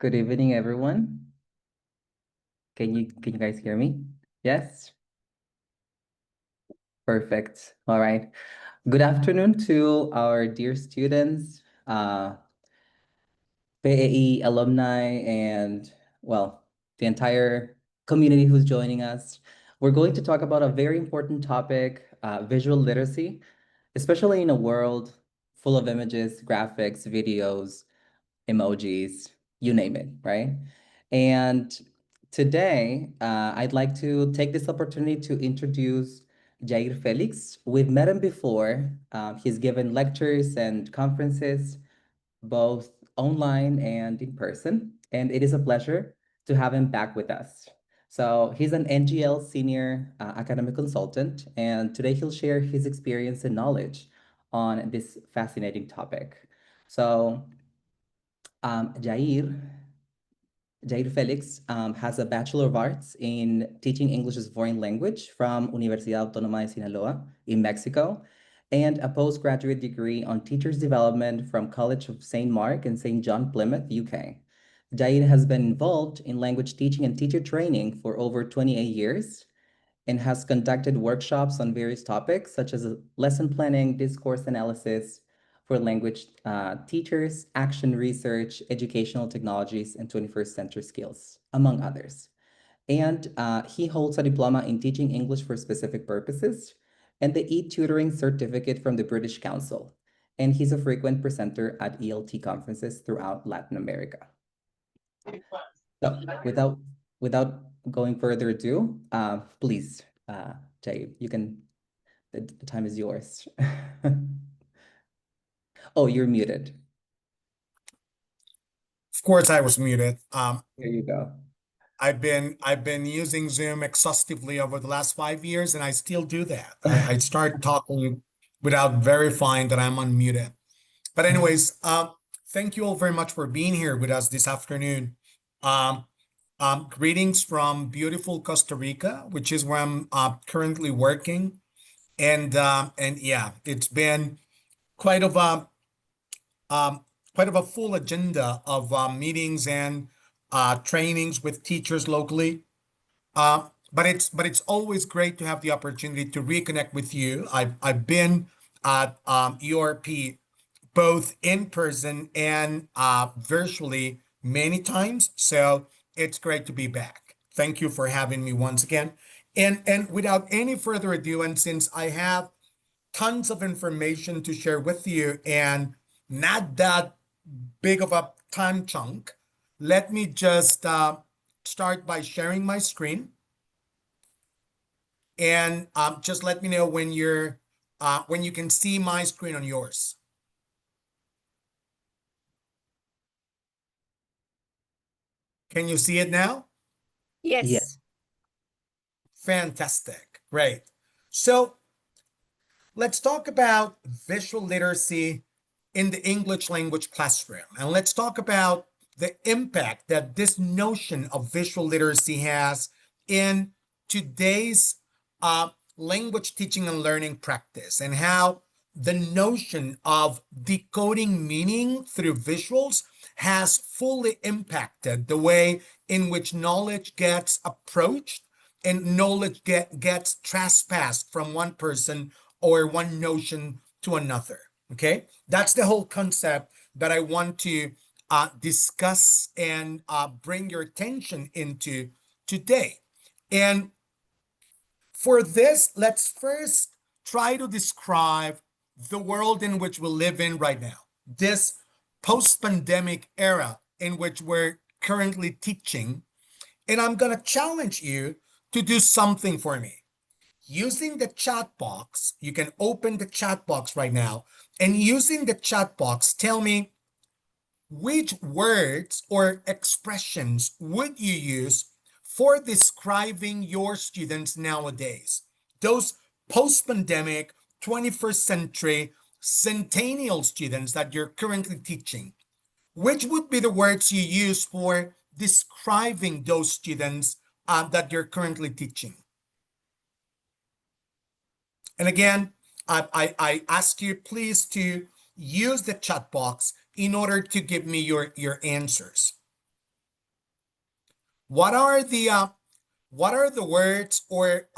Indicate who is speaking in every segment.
Speaker 1: Good evening, everyone. Can you guys hear me? Yes? Perfect. All right. Good afternoon to our dear students, PAE alumni, and well, the entire community who's joining us. We're going to talk about a very important topic, visual literacy, especially in a world full of images, graphics, videos, emojis, you name it, right? And today, I'd like to take this opportunity to introduce Jair Felix. We've met him before. He's given lectures and conferences, both online and in person, and it is a pleasure to have him back with us. So he's an NGL senior academic consultant, and today he'll share his experience and knowledge on this fascinating topic. So Jair Felix has a Bachelor of Arts in Teaching English as a Foreign Language from Universidad Autónoma de Sinaloa in Mexico, and a postgraduate degree on Teachers Development from College of St. Mark and St. John, Plymouth, UK. Jair has been involved in language teaching and teacher training for over 28 years and has conducted workshops on various topics such as lesson planning, discourse analysis for language teachers, action research, educational technologies, and 21st century skills, among others. And he holds a diploma in teaching English for specific purposes and the e-tutoring certificate from the British Council. And he's a frequent presenter at ELT conferences throughout Latin America. So without going further ado, please, Jay, the time is yours. Oh, you're muted.
Speaker 2: Of course, I was muted.
Speaker 1: Here you go.
Speaker 2: I've been using Zoom exhaustively over the last 5 years, and I still do that. I start talking without verifying that I'm unmuted. But anyways, thank you all very much for being here with us this afternoon. Greetings from beautiful Costa Rica, which is where I'm currently working, and yeah, it's been quite of a quite of a full agenda of meetings and trainings with teachers locally. But it's always great to have the opportunity to reconnect with you. I've been at ERP both in person and virtually many times, so it's great to be back. Thank you for having me once again. And without any further ado, and since I have tons of information to share with you and not that big of a time chunk, let me just start by sharing my screen. And just let me know when you can see my screen on yours. Can you see it now?
Speaker 1: Yeah.
Speaker 3: Yes.
Speaker 2: Fantastic. Great. So let's talk about visual literacy in the English language classroom. And let's talk about the impact that this notion of visual literacy has in today's language teaching and learning practice, and how the notion of decoding meaning through visuals has fully impacted the way in which knowledge gets approached and knowledge gets trespassed from one person or one notion to another. Okay, that's the whole concept that I want to discuss and bring your attention into today. And for this, let's first try to describe the world in which we live in right now, this post-pandemic era in which we're currently teaching. And I'm going to challenge you to do something for me. Using the chat box, you can open the chat box right now, and using the chat box, tell me which words or expressions would you use for describing your students nowadays, those post-pandemic 21st century centennial students that you're currently teaching. Which would be the words you use for describing those students that you're currently teaching? And again, I ask you please to use the chat box in order to give me your answers. What are the words or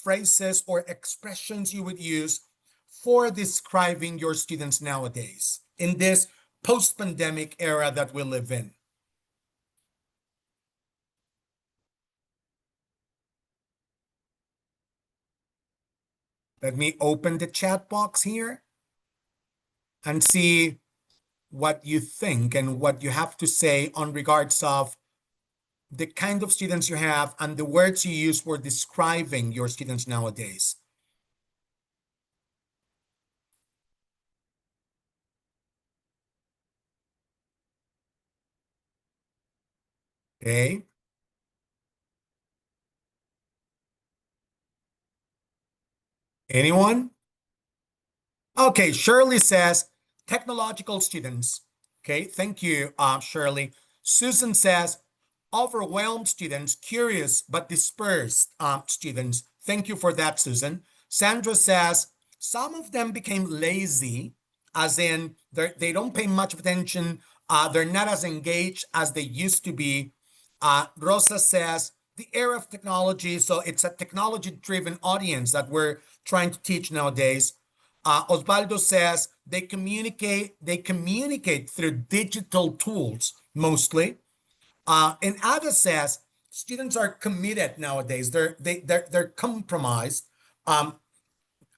Speaker 2: phrases or expressions you would use for describing your students nowadays in this post-pandemic era that we live in? Let me open the chat box here and see what you think and what you have to say on regards of the kind of students you have and the words you use for describing your students nowadays. Okay. Anyone? Okay, Shirley says technological students. Okay, thank you, Shirley. Susan says overwhelmed students, curious but dispersed students. Thank you for that, Susan. Sandra says some of them became lazy, as in they don't pay much attention. They're not as engaged as they used to be. Rosa says the era of technology, so it's a technology-driven audience that we're trying to teach nowadays. Osvaldo says they communicate through digital tools mostly. And Ada says students are committed nowadays. They're compromised.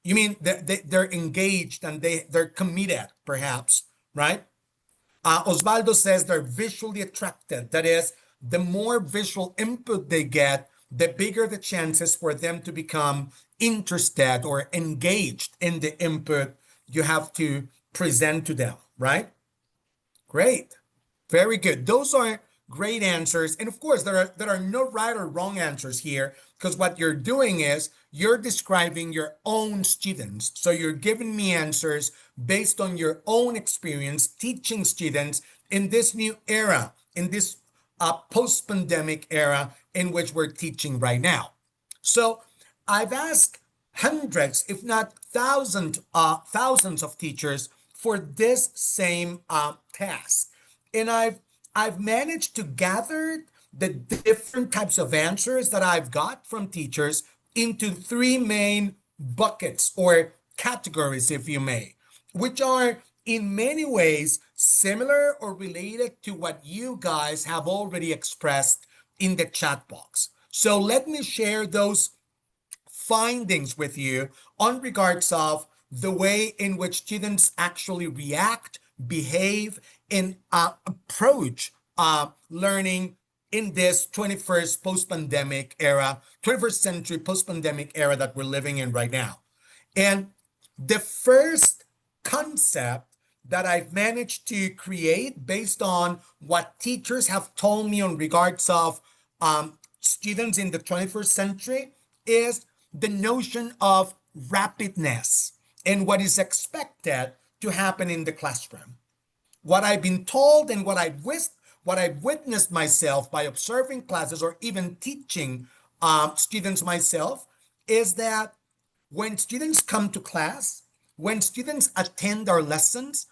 Speaker 2: You mean they're engaged and they're committed, perhaps, right? Osvaldo says they're visually attracted. That is, the more visual input they get, the bigger the chances for them to become interested or engaged in the input you have to present to them, right? Great. Very good. Those are great answers. And of course, there are no right or wrong answers here, because what you're doing is you're describing your own students. So you're giving me answers based on your own experience teaching students in this new era, in this post-pandemic era in which we're teaching right now. So I've asked hundreds, if not thousands of teachers for this same task. And I've managed to gather the different types of answers that I've got from teachers into three main buckets or categories, if you may, which are in many ways similar or related to what you guys have already expressed in the chat box. So let me share those findings with you on regards of the way in which students actually react, behave, and approach learning in this 21st post-pandemic era, 21st century post-pandemic era that we're living in right now. And the first concept that I've managed to create based on what teachers have told me on regards of students in the 21st century is the notion of rapidness and what is expected to happen in the classroom. What I've been told and what I've witnessed myself by observing classes or even teaching students myself is that when students come to class, when students attend our lessons,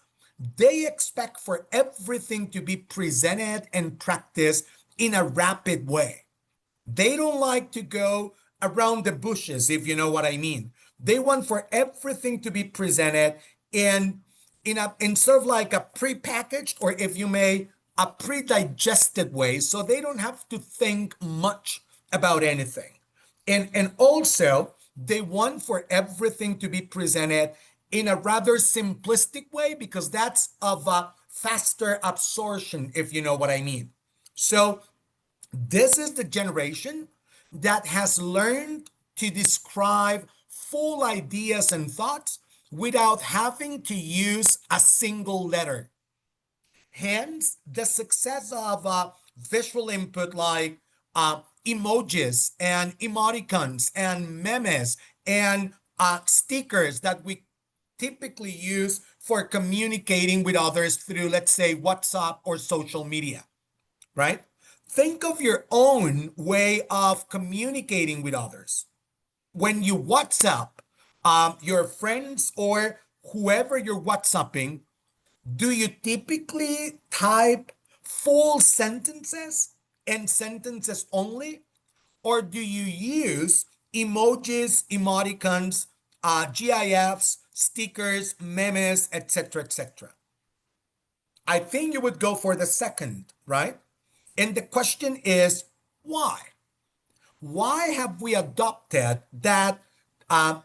Speaker 2: they expect for everything to be presented and practiced in a rapid way. They don't like to go around the bushes, if you know what I mean. They want for everything to be presented in sort of like a prepackaged, or if you may, a pre-digested way, so they don't have to think much about anything. And also they want for everything to be presented in a rather simplistic way, because that's of a faster absorption, if you know what I mean. So this is the generation that has learned to describe full ideas and thoughts without having to use a single letter. Hence, the success of visual input like emojis and emoticons and memes and stickers that we typically use for communicating with others through, let's say, WhatsApp or social media, right? Think of your own way of communicating with others. When you WhatsApp your friends or whoever you're WhatsApping, do you typically type full sentences? and sentences only? Or do you use emojis, emoticons, GIFs, stickers, memes, etc., etc.? I think you would go for the second, right? And the question is, why? Why have we adopted that, habit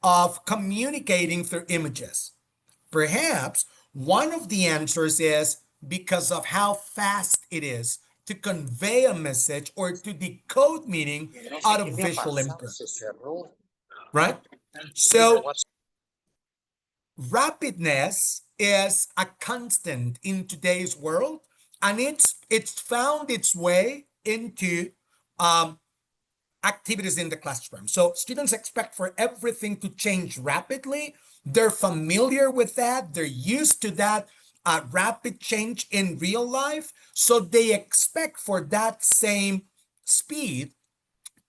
Speaker 2: of communicating through images? Perhaps one of the answers is because of how fast it is to convey a message or to decode meaning out of visual input, right? So rapidness is a constant in today's world, and it's found its way into activities in the classroom. So students expect for everything to change rapidly. They're familiar with that. They're used to that rapid change in real life. So they expect for that same speed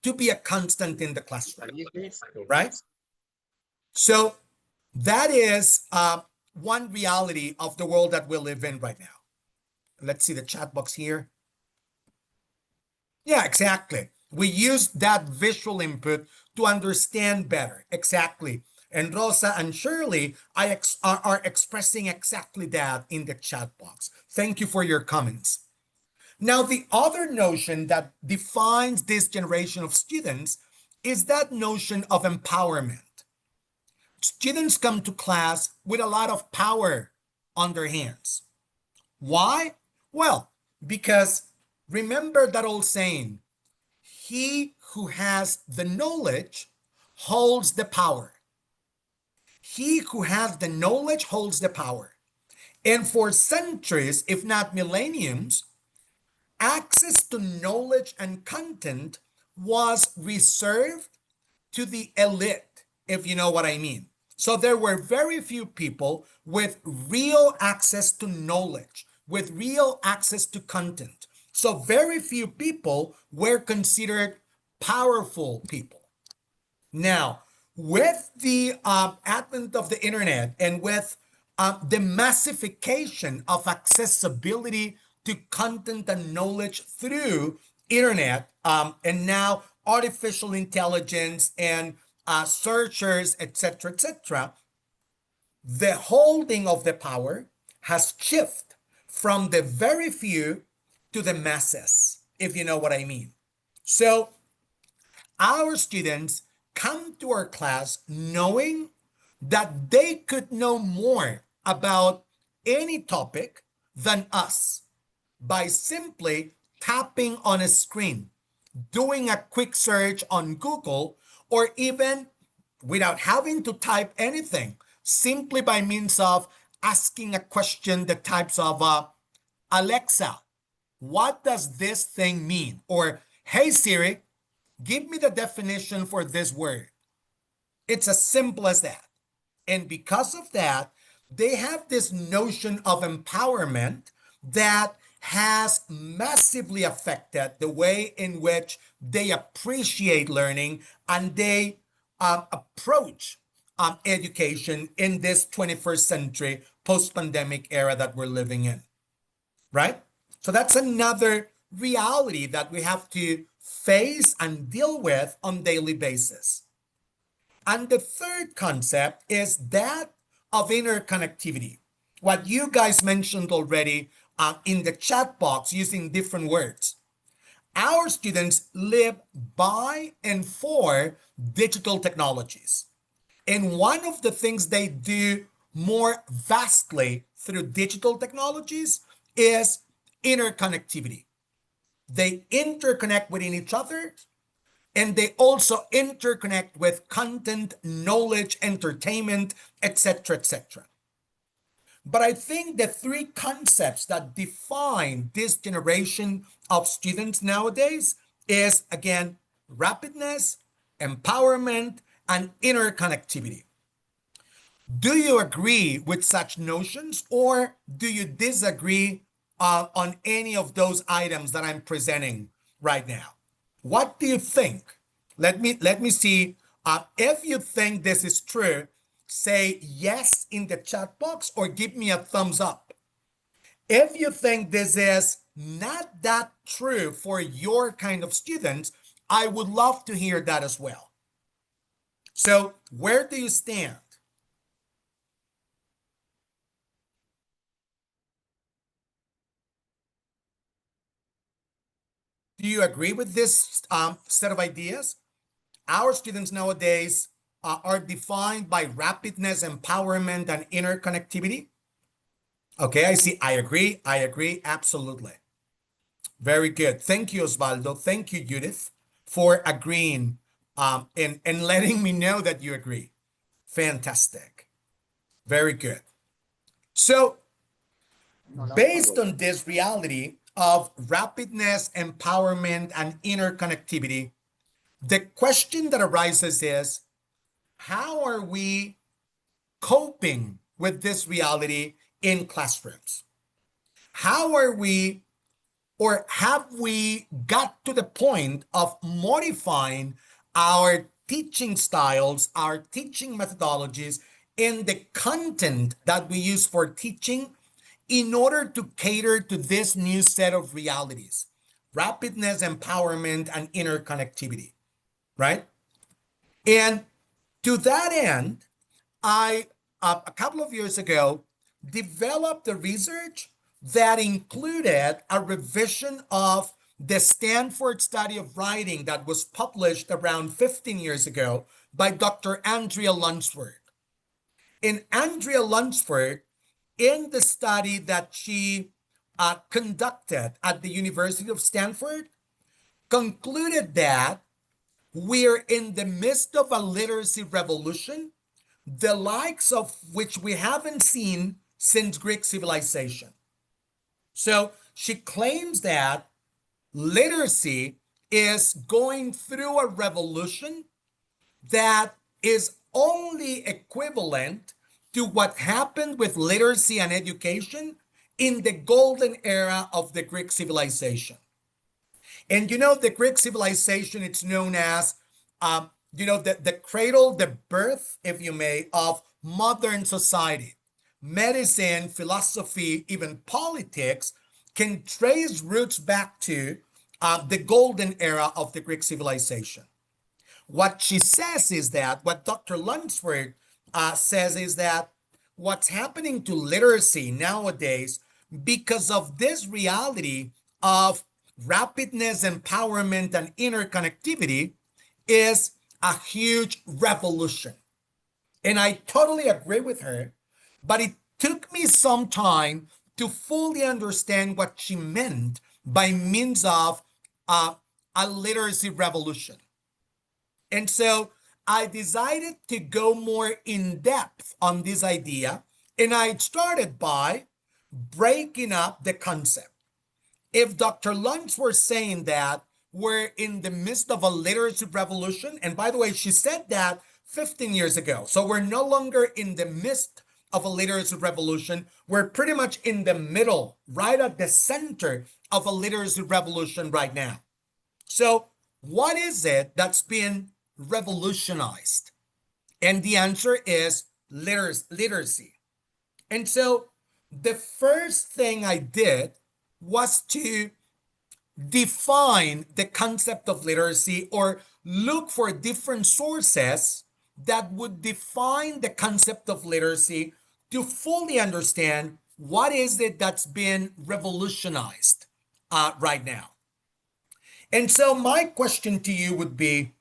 Speaker 2: to be a constant in the classroom, right? So that is one reality of the world that we live in right now. Let's see the chat box here. Yeah, exactly. We use that visual input to understand better. Exactly. And Rosa and Shirley are expressing exactly that in the chat box. Thank you for your comments. Now, the other notion that defines this generation of students is that notion of empowerment. Students come to class with a lot of power on their hands. Why? Well, because remember that old saying, he who has the knowledge holds the power. He who has the knowledge holds the power. And for centuries, if not millenniums, access to knowledge and content was reserved to the elite, if you know what I mean. So there were very few people with real access to knowledge, with real access to content. So very few people were considered powerful people. Now, with the advent of the internet and with the massification of accessibility to content and knowledge through internet, and now artificial intelligence and searchers, etc., the holding of the power has shifted from the very few to the masses, if you know what I mean. So our students come to our class knowing that they could know more about any topic than us by simply tapping on a screen, doing a quick search on Google, or even without having to type anything, simply by means of asking a question that types of Alexa, what does this thing mean? Or, hey Siri, give me the definition for this word. It's as simple as that. And because of that, they have this notion of empowerment that has massively affected the way in which they appreciate learning and they approach education in this 21st century post-pandemic era that we're living in, right? So that's another reality that we have to face and deal with on daily basis. And the third concept is that of interconnectivity. What you guys mentioned already in the chat box using different words. Our students live by and for digital technologies. And one of the things they do more vastly through digital technologies is interconnectivity. They interconnect within each other, and they also interconnect with content, knowledge, entertainment, etc., etc. But I think the three concepts that define this generation of students nowadays is, again, rapidness, empowerment, and interconnectivity. Do you agree with such notions, or do you disagree on any of those items that I'm presenting right now? What do you think? Let me see. If you think this is true, say yes in the chat box or give me a thumbs up. If you think this is not that true for your kind of students, I would love to hear that as well. So where do you stand? Do you agree with this set of ideas? Our students nowadays are defined by rapidness, empowerment, and interconnectivity. Okay, I see. I agree. I agree. Absolutely. Very good. Thank you, Osvaldo. Thank you, Judith, for agreeing and letting me know that you agree. Fantastic. Very good. So, based on this reality of rapidness, empowerment, and interconnectivity, the question that arises is, how are we coping with this reality in classrooms? How are we, or have we got to the point of modifying our teaching styles, our teaching methodologies, and the content that we use for teaching in order to cater to this new set of realities? Rapidness, empowerment, and interconnectivity, right? And to that end, I, a couple of years ago, developed a research that included a revision of the Stanford Study of Writing that was published around 15 years ago by Dr. Andrea Lunsford. In Andrea Lunsford, in the study that she conducted at the University of Stanford, concluded that we're in the midst of a literacy revolution, the likes of which we haven't seen since Greek civilization. So she claims that literacy is going through a revolution that is only equivalent to what happened with literacy and education in the golden era of the Greek civilization. And you know, the Greek civilization, it's known as, the cradle, the birth, if you may, of modern society. Medicine, philosophy, even politics can trace roots back to the golden era of the Greek civilization. What she says is that, what Dr. Lunsford says is that what's happening to literacy nowadays, because of this reality of rapidness, empowerment, and interconnectivity, is a huge revolution. And I totally agree with her, but it took me some time to fully understand what she meant by means of a literacy revolution. And so I decided to go more in depth on this idea, and I started by breaking up the concept. If Dr. Luntz were saying that we're in the midst of a literacy revolution, and by the way, she said that 15 years ago, so we're no longer in the midst of a literacy revolution. We're pretty much in the middle, right at the center of a literacy revolution right now. So what is it that's been revolutionized? And the answer is literacy. And so the first thing I did was to define the concept of literacy, or look for different sources that would define the concept of literacy to fully understand what is it that's been revolutionized right now. And so my question to you would be,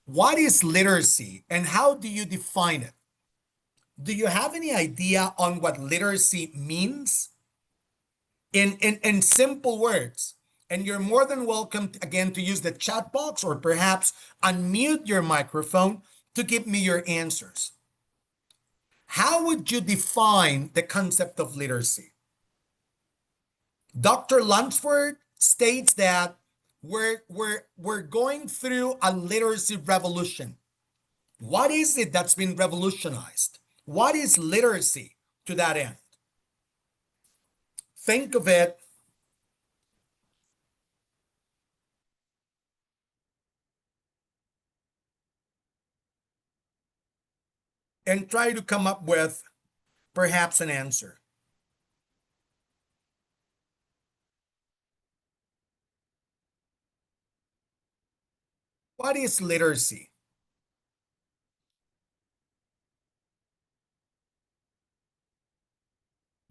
Speaker 2: what is literacy and how do you define it? Do you have any idea on what literacy means? In simple words, and you're more than welcome again to use the chat box or perhaps unmute your microphone to give me your answers. How would you define the concept of literacy? Dr. Lunsford states that we're going through a literacy revolution. What is it that's been revolutionized? What is literacy to that end? Think of it and try to come up with perhaps an answer. What is literacy?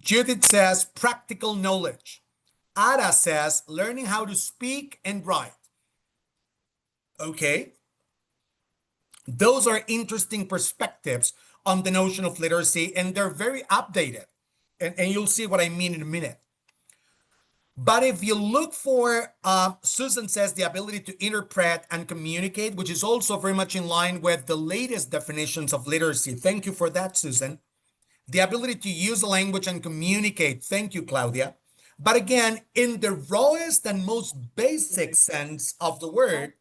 Speaker 2: Judith says practical knowledge. Ada says learning how to speak and write. Okay. Those are interesting perspectives on the notion of literacy, and they're very updated. And you'll see what I mean in a minute. But if you look for, Susan says the ability to interpret and communicate, which is also very much in line with the latest definitions of literacy. Thank you for that, Susan. The ability to use a language and communicate. Thank you, Claudia. But again, in the rawest and most basic sense of the word,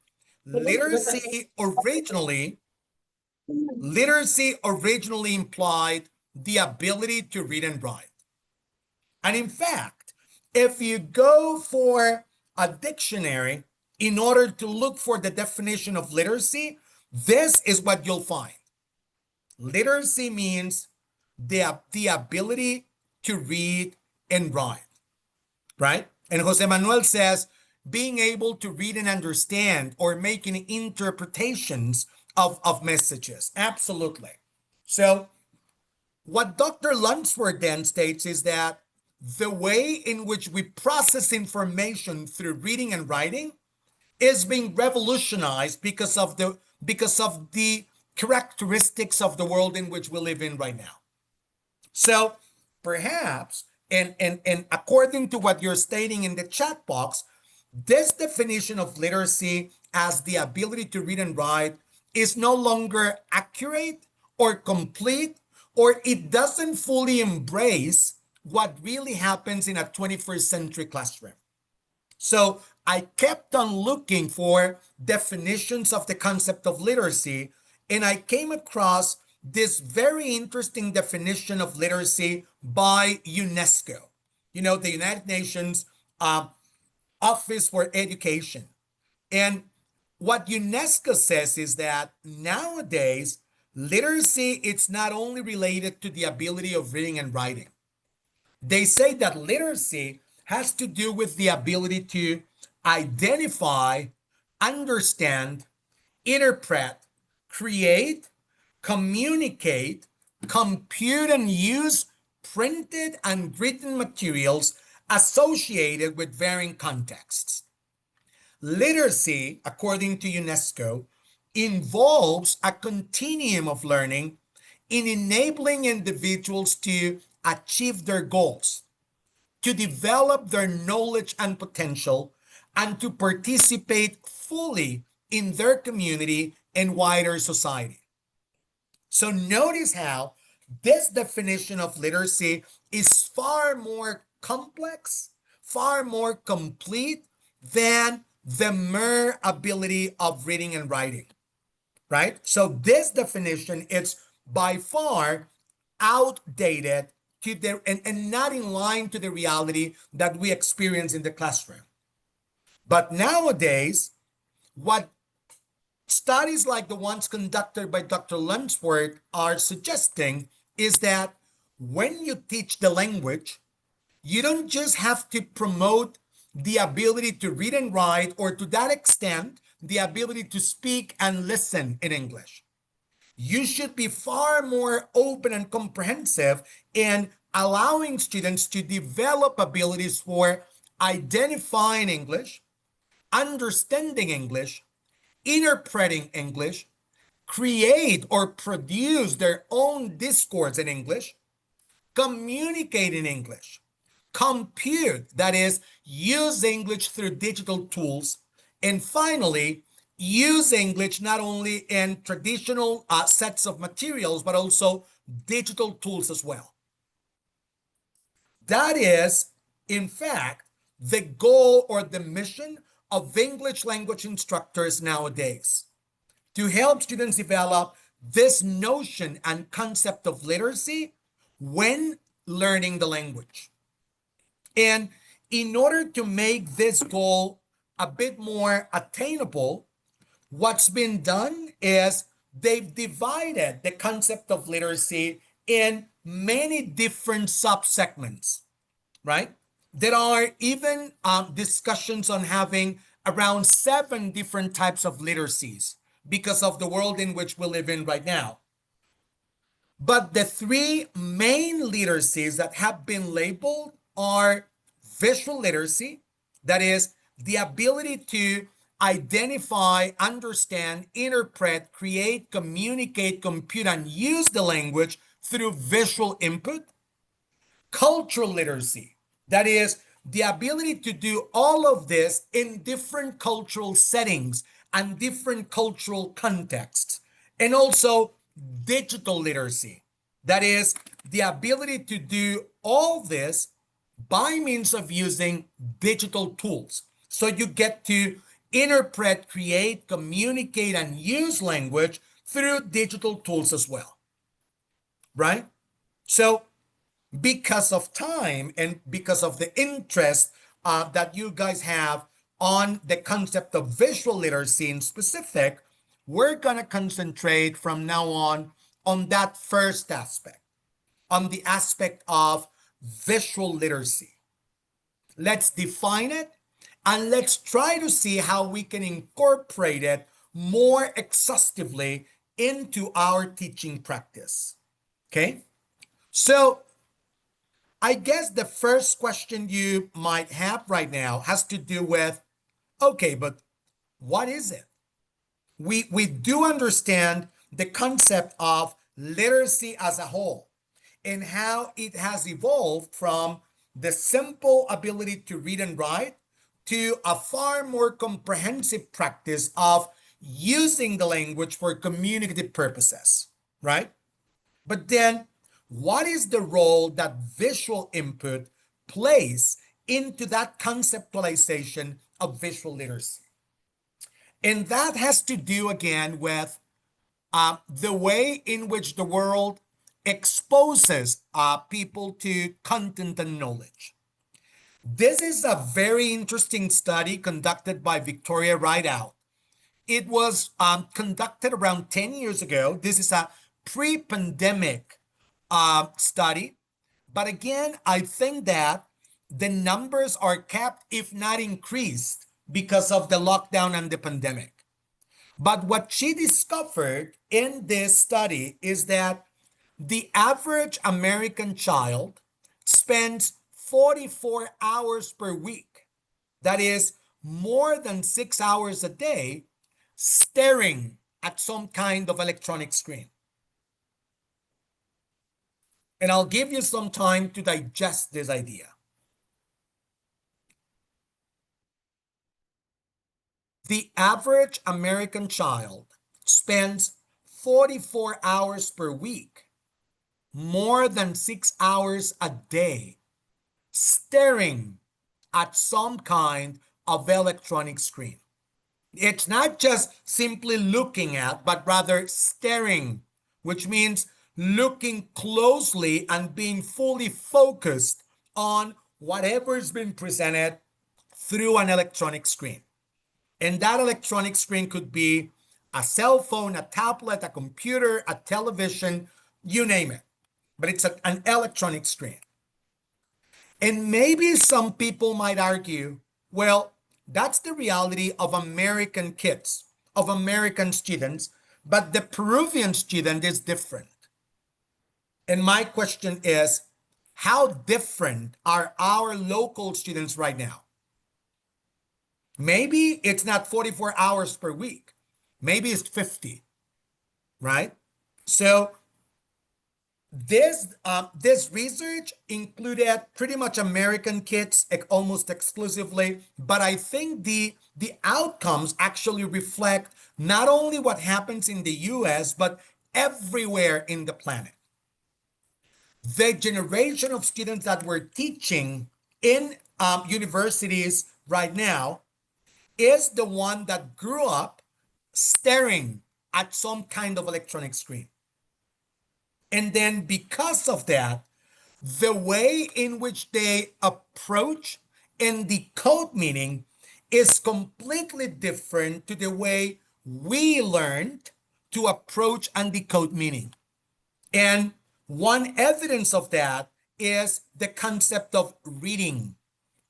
Speaker 2: literacy originally implied the ability to read and write. And in fact, if you go for a dictionary in order to look for the definition of literacy, this is what you'll find. Literacy means the ability to read and write, right? And Jose Manuel says, being able to read and understand or making interpretations of messages. Absolutely. So what Dr. Lunsford then states is that the way in which we process information through reading and writing is being revolutionized because of the characteristics of the world in which we live in right now. So perhaps, and according to what you're stating in the chat box, this definition of literacy as the ability to read and write is no longer accurate or complete, or it doesn't fully embrace what really happens in a 21st century classroom. So I kept on looking for definitions of the concept of literacy, and I came across this very interesting definition of literacy by UNESCO, the United Nations Office for Education. And what UNESCO says is that nowadays, literacy, it's not only related to the ability of reading and writing. They say that literacy has to do with the ability to identify, understand, interpret, create, communicate, compute, and use printed and written materials associated with varying contexts. Literacy, according to UNESCO, involves a continuum of learning in enabling individuals to achieve their goals, to develop their knowledge and potential, and to participate fully in their community and wider society. So notice how this definition of literacy is far more complex, far more complete than the mere ability of reading and writing, right? So this definition is by far outdated and not in line to the reality that we experience in the classroom. But nowadays, what studies like the ones conducted by Dr. Lunsford are suggesting is that when you teach the language, you don't just have to promote the ability to read and write, or to that extent, the ability to speak and listen in English. You should be far more open and comprehensive in allowing students to develop abilities for identifying English, understanding English, interpreting English, create or produce their own discourse in English, communicate in English, compute, that is, use English through digital tools, and finally, use English not only in traditional sets of materials, but also digital tools as well. That is, in fact, the goal or the mission of English language instructors nowadays, to help students develop this notion and concept of literacy when learning the language. And in order to make this goal a bit more attainable, what's been done is they've divided the concept of literacy in many different subsegments, right? There are even discussions on having around 7 different types of literacies because of the world in which we live in right now. But the 3 main literacies that have been labeled are visual literacy, that is the ability to identify, understand, interpret, create, communicate, compute, and use the language through visual input. Cultural literacy, that is the ability to do all of this in different cultural settings and different cultural contexts. And also digital literacy, that is the ability to do all this by means of using digital tools. So you get to interpret, create, communicate, and use language through digital tools as well, right? So because of time and because of the interest that you guys have on the concept of visual literacy in specific, we're going to concentrate from now on that first aspect, on the aspect of visual literacy. Let's define it and let's try to see how we can incorporate it more exhaustively into our teaching practice. Okay? So I guess the first question you might have right now has to do with, okay, but what is it? We do understand the concept of literacy as a whole and how it has evolved from the simple ability to read and write to a far more comprehensive practice of using the language for communicative purposes, right? But then, what is the role that visual input plays into that conceptualization of visual literacy? And that has to do again with the way in which the world exposes people to content and knowledge. This is a very interesting study conducted by Victoria Rideout. It was conducted around 10 years ago. This is a pre-pandemic study. But again, I think that the numbers are kept, if not increased, because of the lockdown and the pandemic. But what she discovered in this study is that the average American child spends 44 hours per week. That is more than 6 hours a day staring at some kind of electronic screen. And I'll give you some time to digest this idea. The average American child spends 44 hours per week, more than 6 hours a day, staring at some kind of electronic screen. It's not just simply looking at, but rather staring, which means looking closely and being fully focused on whatever is being presented through an electronic screen. And that electronic screen could be a cell phone, a tablet, a computer, a television, you name it. But it's an electronic screen. And maybe some people might argue, well, that's the reality of American kids, of American students, but the Peruvian student is different. And my question is, how different are our local students right now? Maybe it's not 44 hours per week. Maybe it's 50, right? So this research included pretty much American kids almost exclusively, but I think the outcomes actually reflect not only what happens in the US, but everywhere in the planet. The generation of students that we're teaching in universities right now is the one that grew up staring at some kind of electronic screen. And then because of that, the way in which they approach and decode meaning is completely different to the way we learned to approach and decode meaning. And one evidence of that is the concept of reading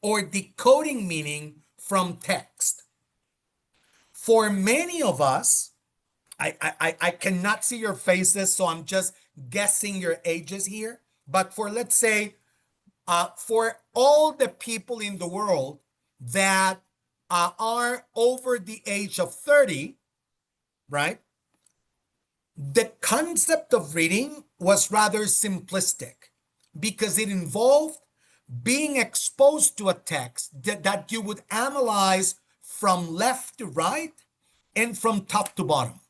Speaker 2: or decoding meaning from text. For many of us, I cannot see your faces, so I'm just guessing your ages here. But for, let's say, for all the people in the world that are over the age of 30, right? The concept of reading was rather simplistic because it involved being exposed to a text that you would analyze from left to right and from top to bottom.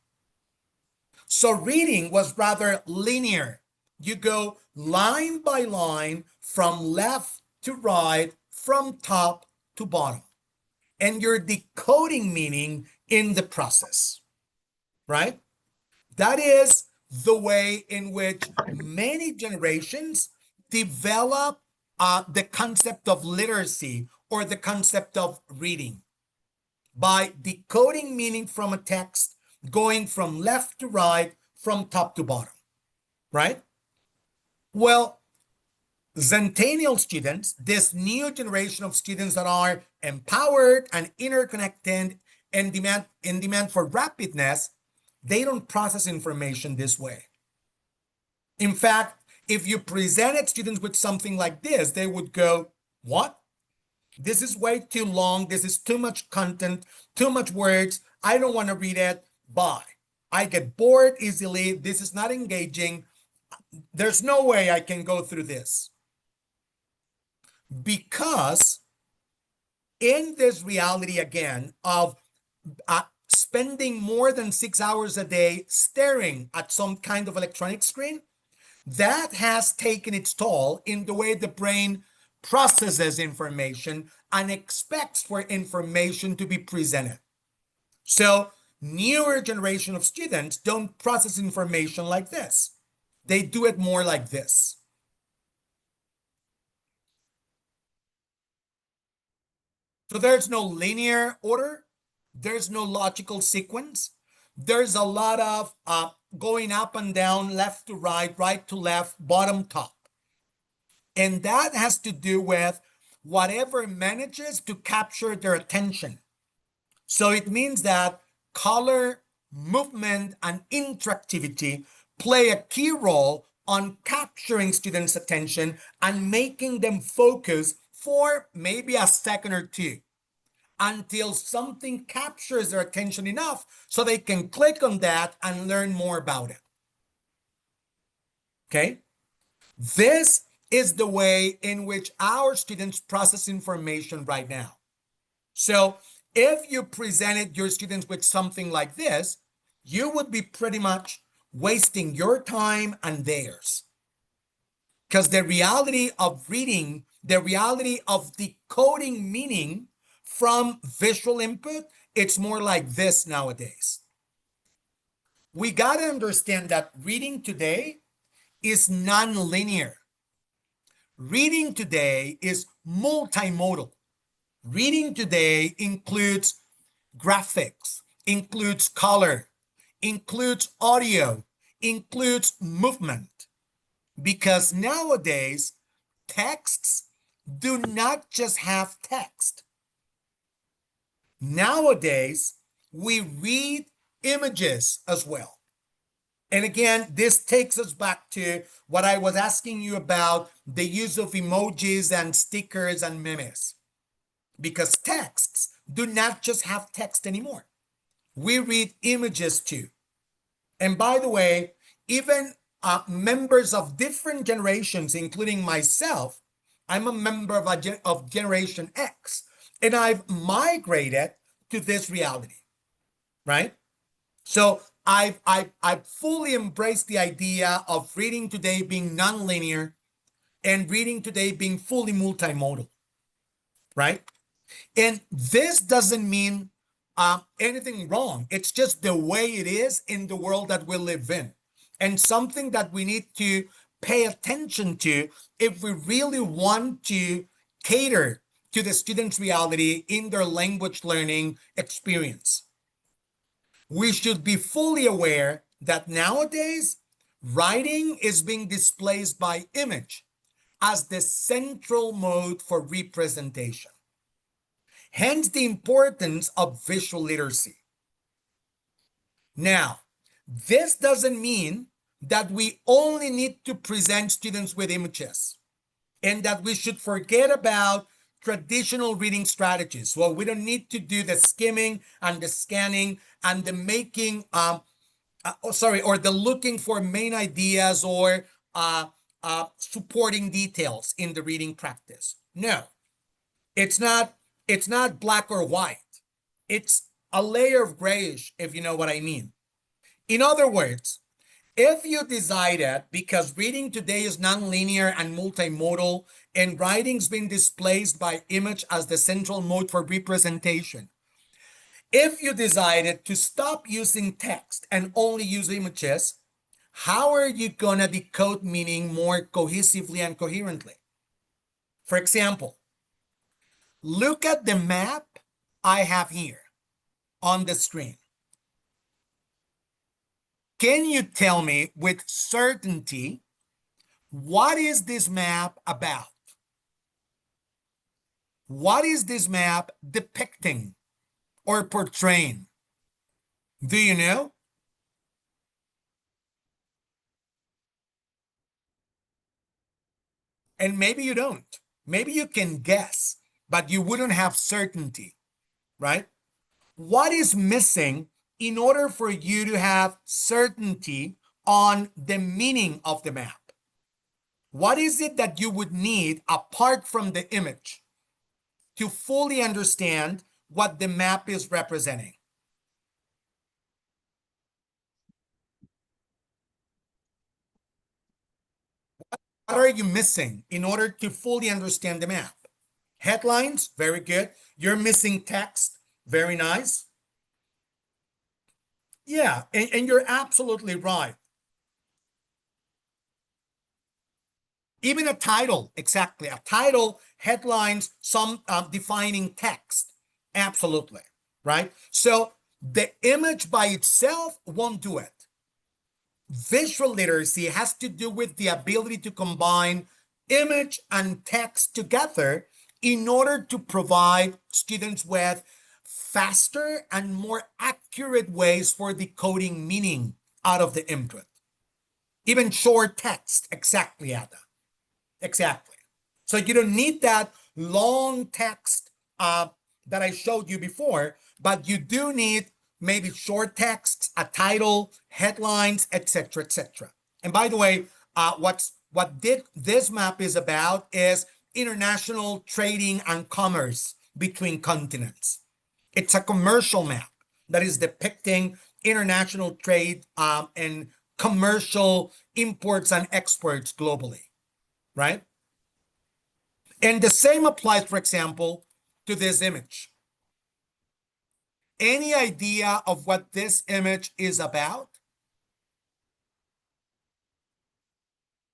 Speaker 2: So reading was rather linear. You go line by line from left to right, from top to bottom, and you're decoding meaning in the process, right? That is the way in which many generations develop the concept of literacy or the concept of reading by decoding meaning from a text, going from left to right, from top to bottom, right? Well, Centennial students, this new generation of students that are empowered and interconnected and in demand for rapidness, they don't process information this way. In fact, if you presented students with something like this, they would go, what? This is way too long. This is too much content, too much words. I don't want to read it. Bye. I get bored easily. This is not engaging. There's no way I can go through this. Because in this reality again of spending more than 6 hours a day staring at some kind of electronic screen, that has taken its toll in the way the brain processes information and expects for information to be presented. So newer generation of students don't process information like this. They do it more like this. So there's no linear order. There's no logical sequence. There's a lot of going up and down, left to right, right to left, bottom top. And that has to do with whatever manages to capture their attention. So it means that color, movement, and interactivity play a key role on capturing students' attention and making them focus for maybe a second or two until something captures their attention enough so they can click on that and learn more about it. Okay? This is the way in which our students process information right now. So if you presented your students with something like this, you would be pretty much wasting your time and theirs. Because the reality of reading, the reality of decoding meaning from visual input, it's more like this nowadays. We got to understand that reading today is non-linear. Reading today is multimodal. Reading today includes graphics, includes color, includes audio, includes movement. Because nowadays, texts do not just have text. Nowadays, we read images as well. And again, this takes us back to what I was asking you about the use of emojis and stickers and memes. Because texts do not just have text anymore. We read images too. And by the way, even members of different generations, including myself, I'm a member of Generation X, and I've migrated to this reality, right? So I've fully embraced the idea of reading today being nonlinear and reading today being fully multimodal, right? And this doesn't mean anything wrong. It's just the way it is in the world that we live in, and something that we need to pay attention to if we really want to cater to the students' reality in their language learning experience. We should be fully aware that nowadays, writing is being displaced by image as the central mode for representation. Hence the importance of visual literacy. Now, this doesn't mean that we only need to present students with images and that we should forget about traditional reading strategies. Well, we don't need to do the skimming and the scanning and the making, or the looking for main ideas or supporting details in the reading practice. No, it's not black or white. It's a layer of grayish, if you know what I mean. In other words, if you decided, because reading today is nonlinear and multimodal, and writing's been displaced by image as the central mode for representation, if you decided to stop using text and only use images, how are you gonna decode meaning more cohesively and coherently? For example, look at the map I have here on the screen. Can you tell me with certainty what is this map about? What is this map depicting or portraying? Do you know? And maybe you don't. Maybe you can guess, but you wouldn't have certainty, right? What is missing in order for you to have certainty on the meaning of the map? What is it that you would need apart from the image to fully understand what the map is representing? What are you missing in order to fully understand the map? Headlines, very good. You're missing text, very nice. Yeah, and you're absolutely right. Even a title, exactly. A title, headlines, some defining text. Absolutely, right? So the image by itself won't do it. Visual literacy has to do with the ability to combine image and text together in order to provide students with faster and more accurate ways for decoding meaning out of the input. Even short text, exactly, Ada. Exactly. So you don't need that long text that I showed you before, but you do need maybe short texts, a title, headlines, etc., etc. And by the way, what this map is about is international trading and commerce between continents. It's a commercial map that is depicting international trade and commercial imports and exports globally, right? And the same applies, for example, to this image. Any idea of what this image is about?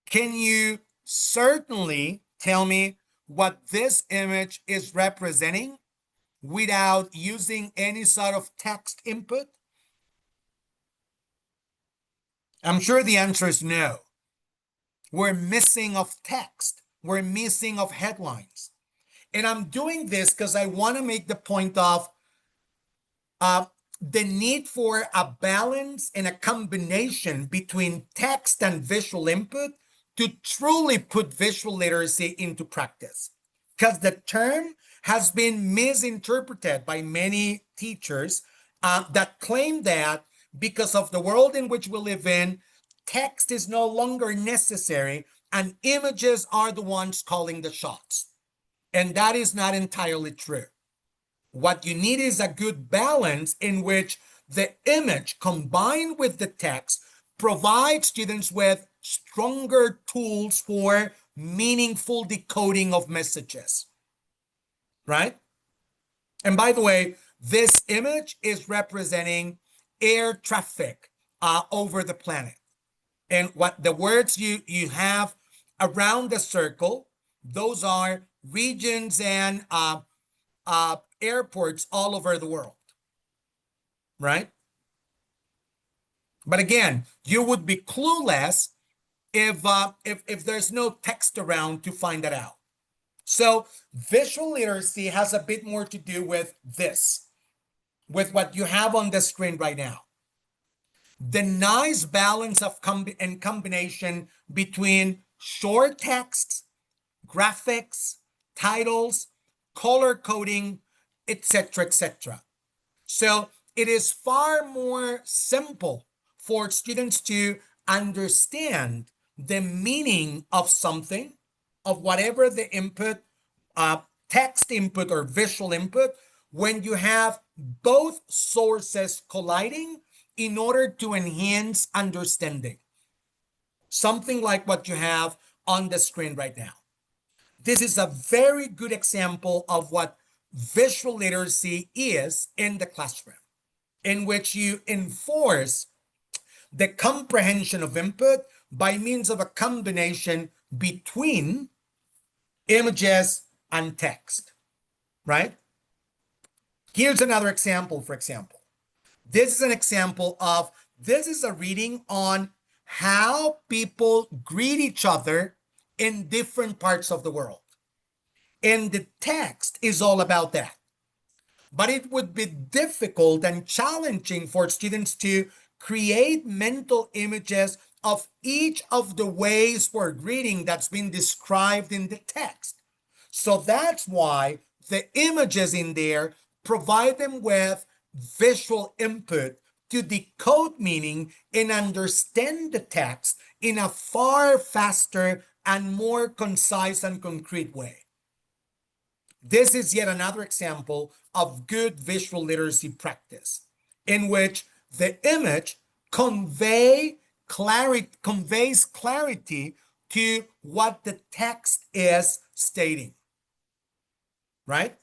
Speaker 2: Can you certainly tell me what this image is representing without using any sort of text input? I'm sure the answer is no. We're missing of text. We're missing of headlines. And I'm doing this because I want to make the point of the need for a balance and a combination between text and visual input to truly put visual literacy into practice. Because the term has been misinterpreted by many teachers that claim that because of the world in which we live in, text is no longer necessary and images are the ones calling the shots. And that is not entirely true. What you need is a good balance in which the image combined with the text provides students with stronger tools for meaningful decoding of messages, right? And by the way, this image is representing air traffic over the planet. And what the words you have around the circle, those are regions and airports all over the world, right? But again, you would be clueless if there's no text around to find that out. So visual literacy has a bit more to do with this, with what you have on the screen right now. the nice balance of combination between short text, graphics, titles, color coding, etc., etc. So it is far more simple for students to understand the meaning of something, of whatever the input, text input or visual input, when you have both sources colliding in order to enhance understanding. Something like what you have on the screen right now. This is a very good example of what visual literacy is in the classroom, in which you enforce the comprehension of input by means of a combination between images and text, right? Here's another example, for example. This is an example of, this is a reading on how people greet each other in different parts of the world. And the text is all about that. But it would be difficult and challenging for students to create mental images of each of the ways for greeting that's been described in the text. So that's why the images in there provide them with visual input to decode meaning and understand the text in a far faster and more concise and concrete way. This is yet another example of good visual literacy practice, in which the image conveys clarity to what the text is stating, right?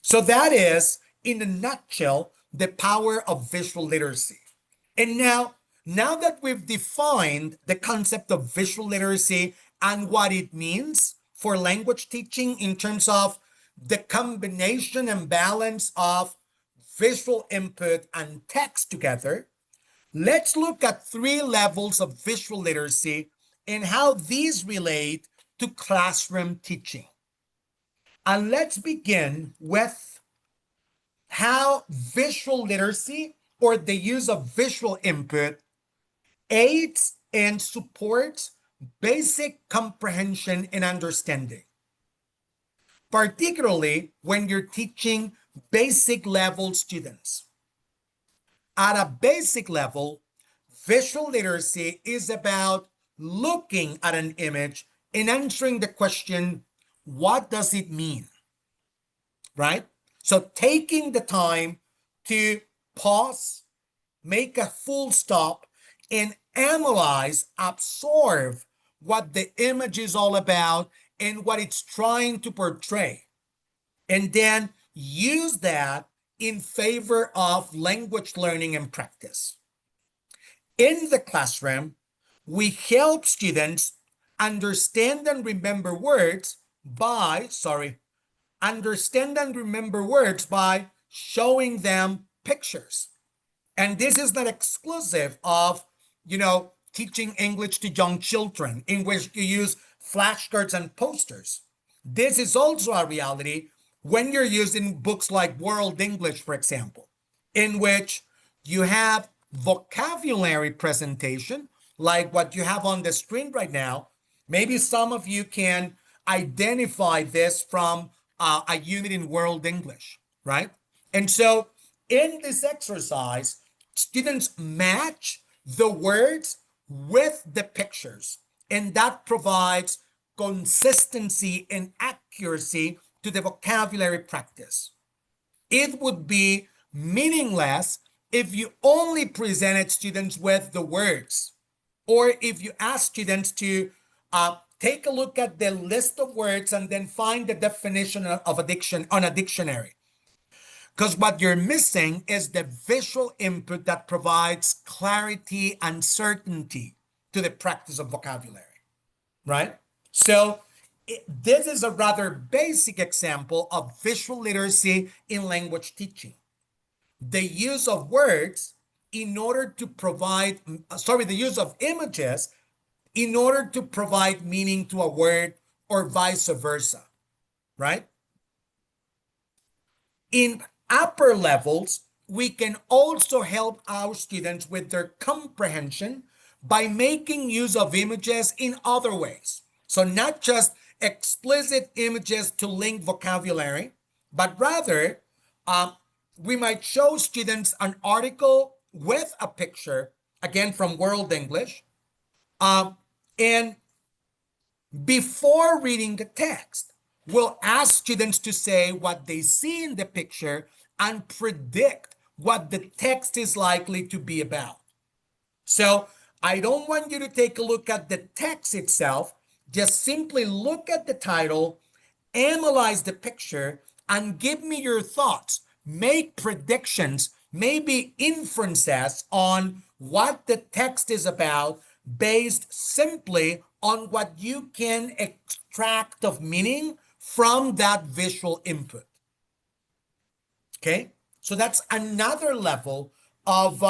Speaker 2: So that is, in a nutshell, the power of visual literacy. And now that we've defined the concept of visual literacy and what it means for language teaching in terms of the combination and balance of visual input and text together, let's look at 3 levels of visual literacy and how these relate to classroom teaching. And let's begin with how visual literacy, or the use of visual input, aids and supports basic comprehension and understanding, particularly when you're teaching basic level students. At a basic level, visual literacy is about looking at an image and answering the question, what does it mean? Right? So taking the time to pause, make a full stop, and analyze, absorb what the image is all about and what it's trying to portray. And then use that in favor of language learning and practice. In the classroom, we help students understand and remember words by showing them pictures. And this is not exclusive of, teaching English to young children, in which you use flashcards and posters. This is also a reality when you're using books like World English, for example, in which you have vocabulary presentation, like what you have on the screen right now. Maybe some of you can identify this from a unit in World English, right? And so in this exercise, students match the words with the pictures, and that provides consistency and accuracy to the vocabulary practice. It would be meaningless if you only presented students with the words, or if you ask students to take a look at the list of words and then find the definition of addiction on a dictionary. Because what you're missing is the visual input that provides clarity and certainty to the practice of vocabulary, right? So this is a rather basic example of visual literacy in language teaching. The use of words in order to provide, the use of images in order to provide meaning to a word, or vice versa, right? In upper levels, we can also help our students with their comprehension by making use of images in other ways. So not just explicit images to link vocabulary, but rather we might show students an article with a picture, again from World English, and before reading the text, we'll ask students to say what they see in the picture and predict what the text is likely to be about. So I don't want you to take a look at the text itself. Just simply look at the title, analyze the picture, and give me your thoughts. Make predictions, maybe inferences on what the text is about based simply on what you can extract of meaning from that visual input. Okay, so that's another level of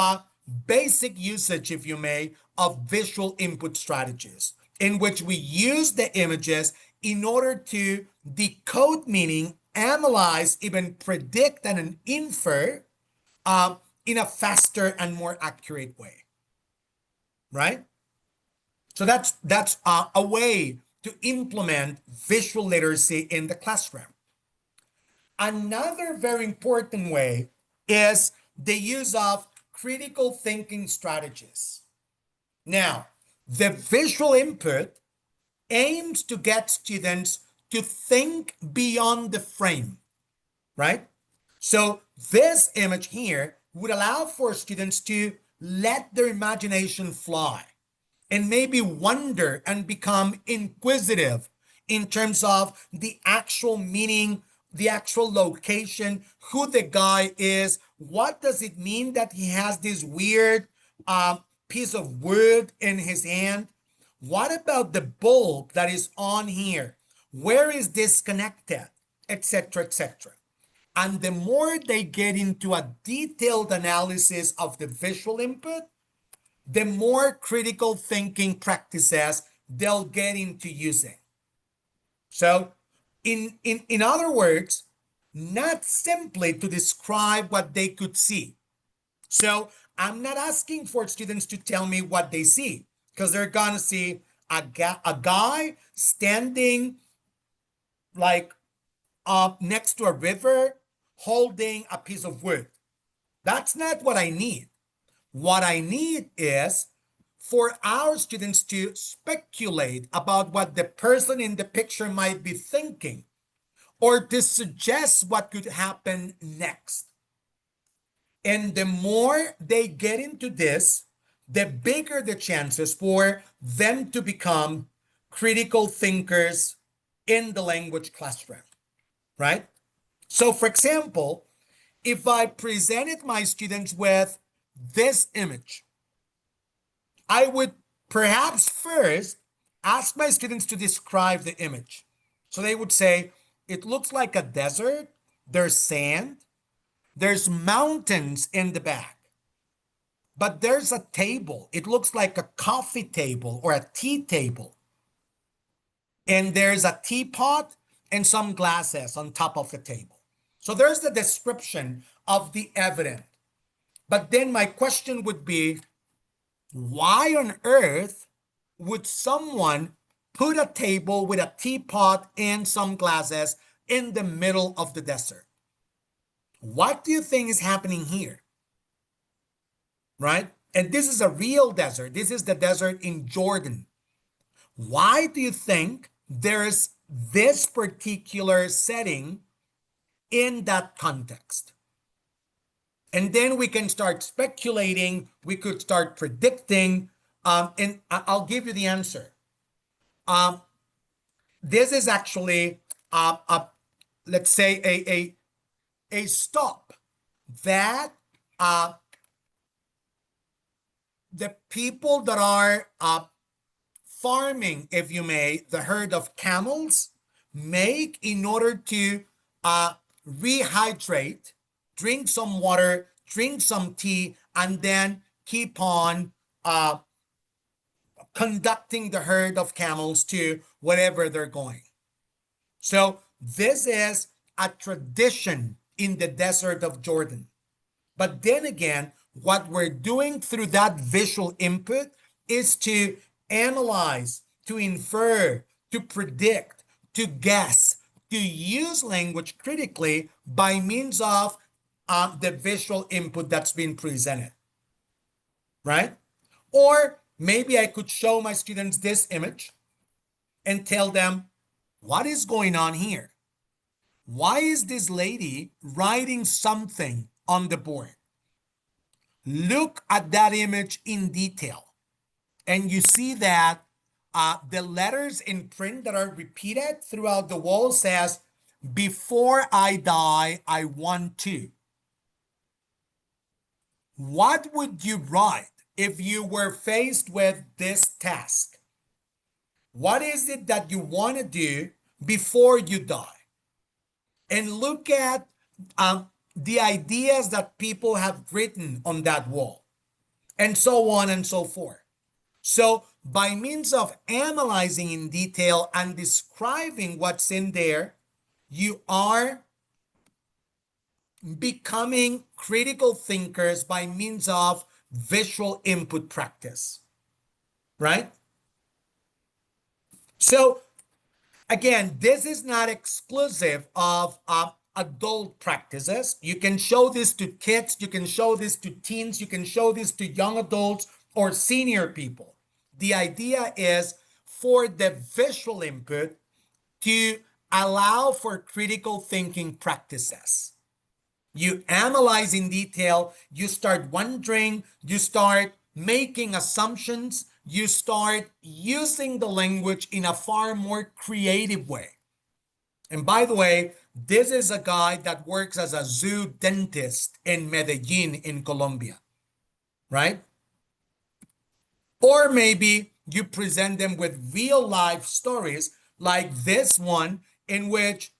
Speaker 2: basic usage, if you may, of visual input strategies, in which we use the images in order to decode meaning, analyze, even predict and infer in a faster and more accurate way, right? So that's a way to implement visual literacy in the classroom. Another very important way is the use of critical thinking strategies. Now, the visual input aims to get students to think beyond the frame, right? So this image here would allow for students to let their imagination fly and maybe wonder and become inquisitive in terms of the actual meaning, the actual location, who the guy is, what does it mean that he has this weird piece of wood in his hand? What about the bulb that is on here? Where is this connected? Etc., etc. And the more they get into a detailed analysis of the visual input, the more critical thinking practices they'll get into using. So in other words, not simply to describe what they could see. So I'm not asking for students to tell me what they see, because they're gonna see a guy standing like up next to a river holding a piece of wood. That's not what I need. What I need is for our students to speculate about what the person in the picture might be thinking, or to suggest what could happen next. And the more they get into this, the bigger the chances for them to become critical thinkers in the language classroom, right? So for example, if I presented my students with this image, I would perhaps first ask my students to describe the image. So they would say, it looks like a desert, there's sand, there's mountains in the back, but there's a table. It looks like a coffee table or a tea table. And there's a teapot and some glasses on top of the table. So there's the description of the evidence. But then my question would be, why on earth would someone put a table with a teapot and some glasses in the middle of the desert? What do you think is happening here? Right? And this is a real desert. This is the desert in Jordan. Why do you think there's this particular setting in that context? And then we can start speculating, we could start predicting, and I'll give you the answer. This is actually, let's say, a stop that the people that are farming, if you may, the herd of camels make in order to rehydrate, drink some water, drink some tea, and then keep on conducting the herd of camels to wherever they're going. So this is a tradition in the desert of Jordan. But then again, what we're doing through that visual input is to analyze, to infer, to predict, to guess, to use language critically by means of the visual input that's been presented, right? Or maybe I could show my students this image and tell them, what is going on here? Why is this lady writing something on the board? Look at that image in detail. And you see that the letters in print that are repeated throughout the wall says, before I die, I want to. What would you write if you were faced with this task? What is it that you want to do before you die? And look at the ideas that people have written on that wall, and so on and so forth. So by means of analyzing in detail and describing what's in there, you are becoming critical thinkers by means of visual input practice, right? So again, this is not exclusive of adult practices. You can show this to kids, you can show this to teens, you can show this to young adults or senior people. The idea is for the visual input to allow for critical thinking practices. You analyze in detail, you start wondering, you start making assumptions, you start using the language in a far more creative way. And by the way, this is a guy that works as a zoo dentist in Medellin in Colombia, right? Or maybe you present them with real life stories like this one, in which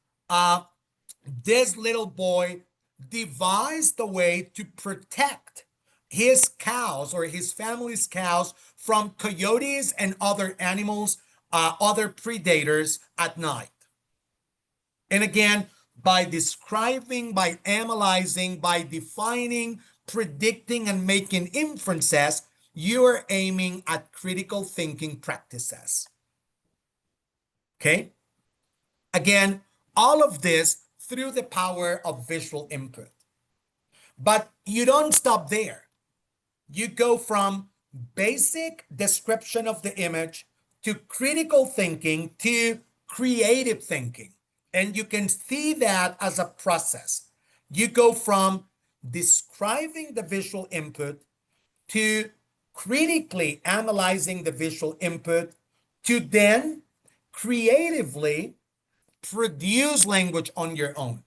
Speaker 2: this little boy devised a way to protect his cows or his family's cows from coyotes and other animals, other predators at night. And again, by describing, by analyzing, by defining, predicting, and making inferences, you are aiming at critical thinking practices. Okay? Again, all of this through the power of visual input. But you don't stop there. You go from basic description of the image to critical thinking to creative thinking. And you can see that as a process. You go from describing the visual input to critically analyzing the visual input to then creatively produce language on your own.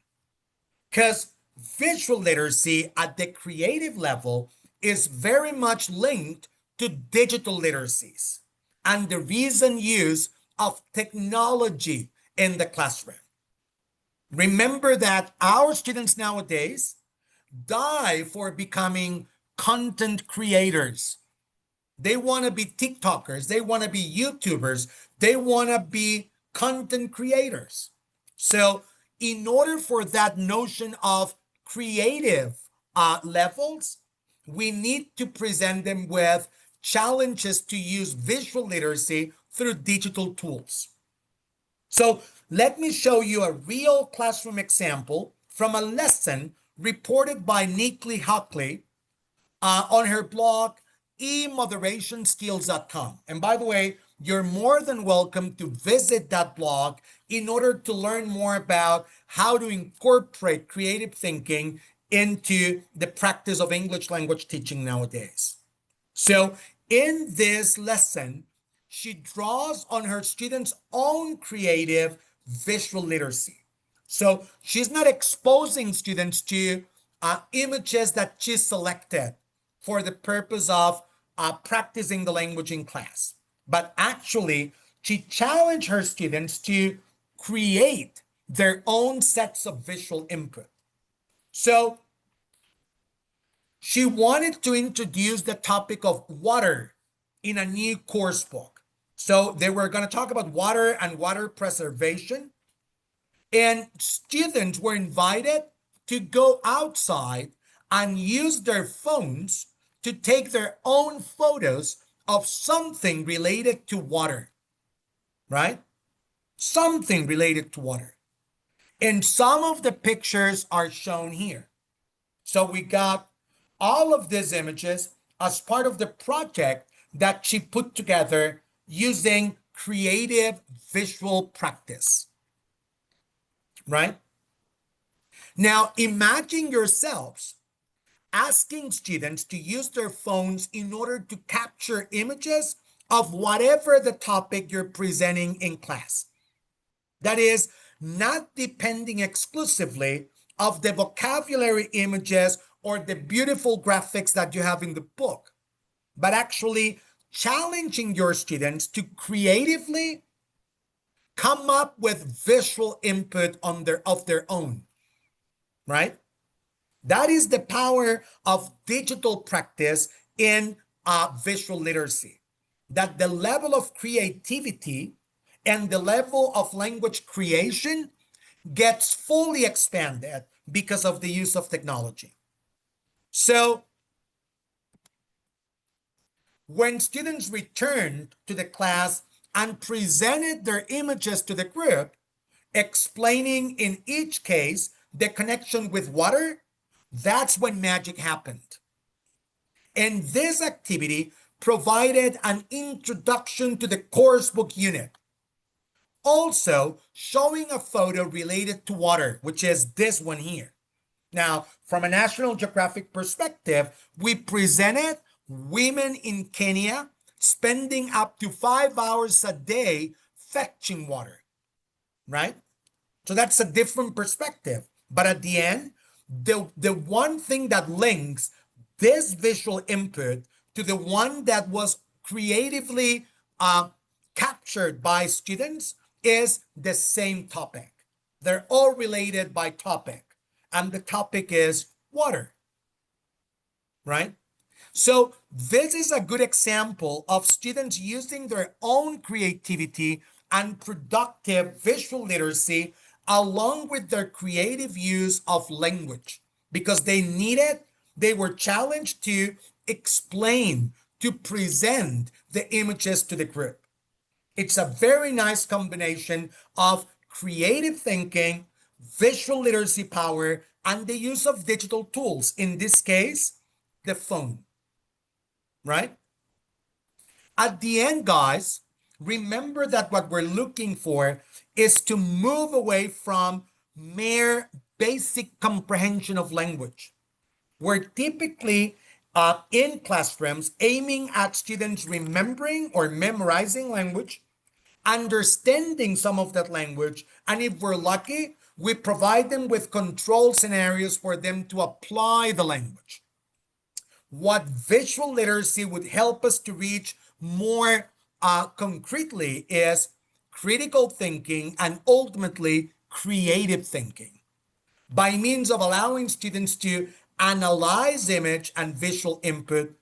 Speaker 2: Because visual literacy at the creative level is very much linked to digital literacies and the recent use of technology in the classroom. Remember that our students nowadays die for becoming content creators. They want to be TikTokers, they want to be YouTubers, they want to be content creators. So in order for that notion of creative levels, we need to present them with challenges to use visual literacy through digital tools. So let me show you a real classroom example from a lesson reported by Nikki Hockley on her blog, emoderationskills.com. And by the way, you're more than welcome to visit that blog in order to learn more about how to incorporate creative thinking into the practice of English language teaching nowadays. So in this lesson, she draws on her students' own creative visual literacy. So she's not exposing students to images that she selected for the purpose of practicing the language in class. But actually, she challenged her students to create their own sets of visual input. So she wanted to introduce the topic of water in a new course book. So they were going to talk about water and water preservation. And students were invited to go outside and use their phones to take their own photos of something related to water, right? Something related to water. And some of the pictures are shown here. So we got all of these images as part of the project that she put together using creative visual practice, right? Now imagine yourselves asking students to use their phones in order to capture images of whatever the topic you're presenting in class. That is, not depending exclusively of the vocabulary images or the beautiful graphics that you have in the book, but actually challenging your students to creatively come up with visual input of their own, right? That is the power of digital practice in visual literacy, that the level of creativity and the level of language creation gets fully expanded because of the use of technology. So when students returned to the class and presented their images to the group, explaining in each case the connection with water, that's when magic happened. And this activity provided an introduction to the course book unit. Also showing a photo related to water, which is this one here. Now, from a National Geographic perspective, we presented women in Kenya spending up to 5 hours a day fetching water, right? So that's a different perspective. But at the end, the one thing that links this visual input to the one that was creatively captured by students is the same topic. They're all related by topic, and the topic is water, right? So this is a good example of students using their own creativity and productive visual literacy along with their creative use of language, because they were challenged to explain, to present the images to the group. It's a very nice combination of creative thinking, visual literacy power, and the use of digital tools, in this case, the phone, right? At the end, guys, remember that what we're looking for is to move away from mere basic comprehension of language. We're typically in classrooms aiming at students remembering or memorizing language, understanding some of that language, and if we're lucky, we provide them with control scenarios for them to apply the language. What visual literacy would help us to reach more concretely is critical thinking and ultimately creative thinking, by means of allowing students to analyze image and visual input,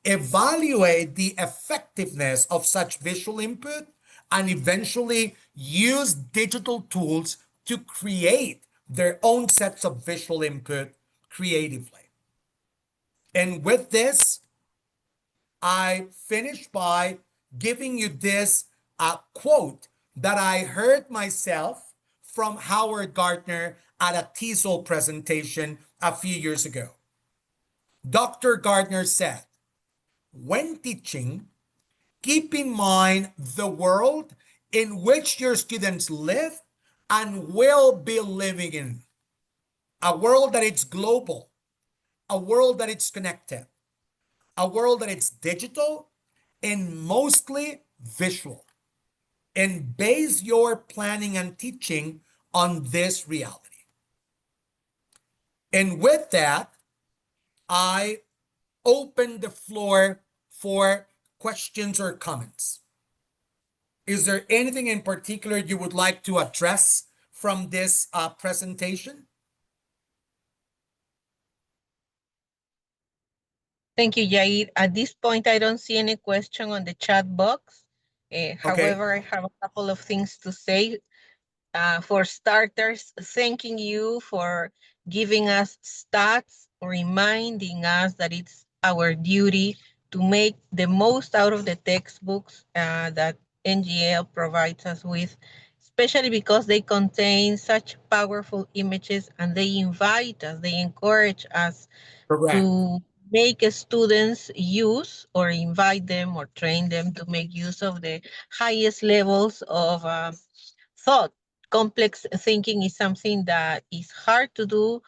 Speaker 2: evaluate the effectiveness of such visual input, and eventually use digital tools to create their own sets of visual input creatively. And with this, I finish by giving you this quote that I heard myself from Howard Gardner at a TESOL presentation a few years ago. Dr. Gardner said, when teaching, keep in mind the world in which your students live and will be living in. A world that is global, a world that is connected, a world that is digital and mostly visual. And base your planning and teaching on this reality. And with that, I open the floor for questions or comments. Is there anything in particular you would like to address from this presentation?
Speaker 3: Thank you, Yair. At this point, I don't see any question on the chat box. However, I have a couple of things to say. For starters, thanking you for giving us stats reminding us that it's our duty to make the most out of the textbooks that NGL provides us with, especially because they contain such powerful images and they invite us, they encourage us
Speaker 2: Correct.
Speaker 3: to make students use or invite them or train them to make use of the highest levels of thought. Complex thinking is something that is hard to do,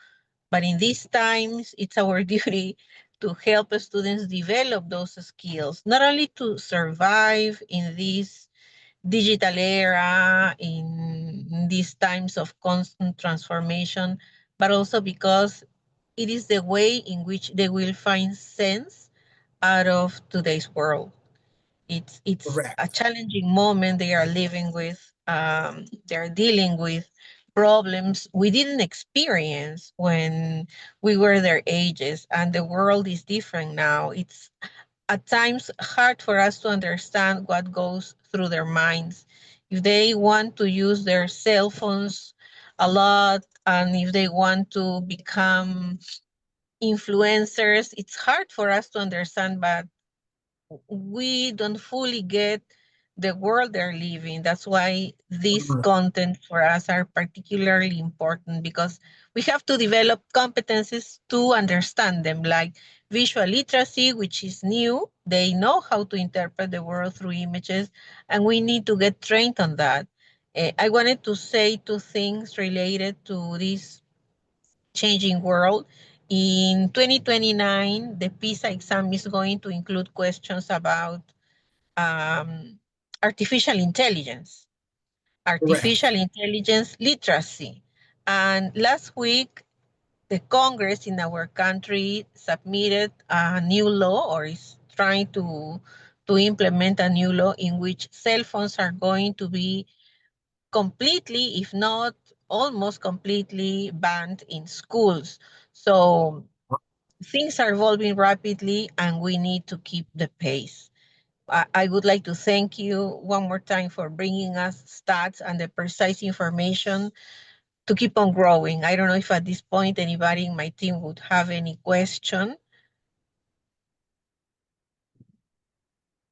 Speaker 3: but in these times, it's our duty to help students develop those skills, not only to survive in this digital era, in these times of constant transformation, but also because it is the way in which they will find sense out of today's world. It's a
Speaker 2: Correct.
Speaker 3: challenging moment they are living with. They're dealing with problems we didn't experience when we were their ages, and the world is different now. It's at times hard for us to understand what goes through their minds. If they want to use their cell phones a lot, and if they want to become influencers, it's hard for us to understand, but we don't fully get the world they're living. That's why these content for us are particularly important, because we have to develop competencies to understand them, like visual literacy, which is new. They know how to interpret the world through images, and we need to get trained on that. I wanted to say two things related to this changing world. In 2029, the PISA exam is going to include questions about um, artificial intelligence,
Speaker 2: Correct.
Speaker 3: artificial intelligence literacy. And last week, the Congress in our country submitted a new law, or is trying to implement a new law in which cell phones are going to be completely, if not almost completely, banned in schools. So things are evolving rapidly and we need to keep the pace. I would like to thank you one more time for bringing us stats and the precise information to keep on growing. I don't know if at this point anybody in my team would have any question.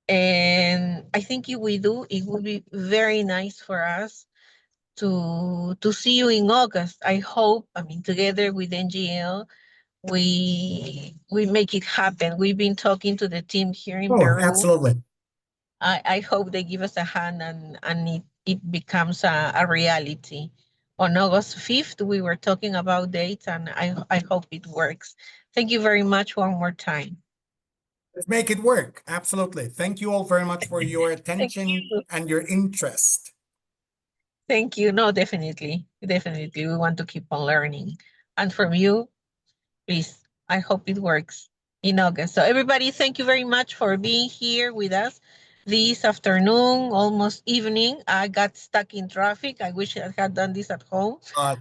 Speaker 3: And I think if we do, it would be very nice for us to see you in August. I hope, I mean, together with NGL, we make it happen. We've been talking to the team here in
Speaker 2: Oh,
Speaker 3: Peru.
Speaker 2: absolutely.
Speaker 3: I hope they give us a hand and it becomes a reality. On August 5th, we were talking about dates, and I hope it works. Thank you very much one more time.
Speaker 2: Let's make it work. Absolutely. Thank you all very much for your
Speaker 3: Thank
Speaker 2: attention
Speaker 3: you.
Speaker 2: and your interest.
Speaker 3: Thank you. No, definitely. Definitely. We want to keep on learning. And from you, please, I hope it works in August. So everybody, thank you very much for being here with us this afternoon, almost evening. I got stuck in traffic. I wish I had done this at home,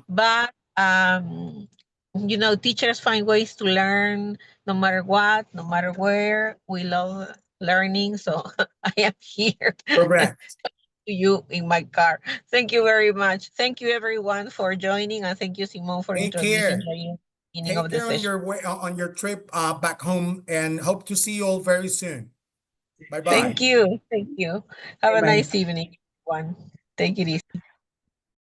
Speaker 3: but you know, teachers find ways to learn no matter what, no matter where. We love learning, so I am here
Speaker 2: Correct.
Speaker 3: to you in my car. Thank you very much. Thank you everyone for joining, and thank you, Simone, for
Speaker 2: Take
Speaker 3: introducing
Speaker 2: care.
Speaker 3: the beginning
Speaker 2: Take
Speaker 3: of the
Speaker 2: care on
Speaker 3: session.
Speaker 2: your way on your trip back home, and hope to see you all very soon. Bye-bye.
Speaker 3: Thank you. Thank you. Have a
Speaker 1: Bye-bye.
Speaker 3: nice evening, everyone. Take it easy.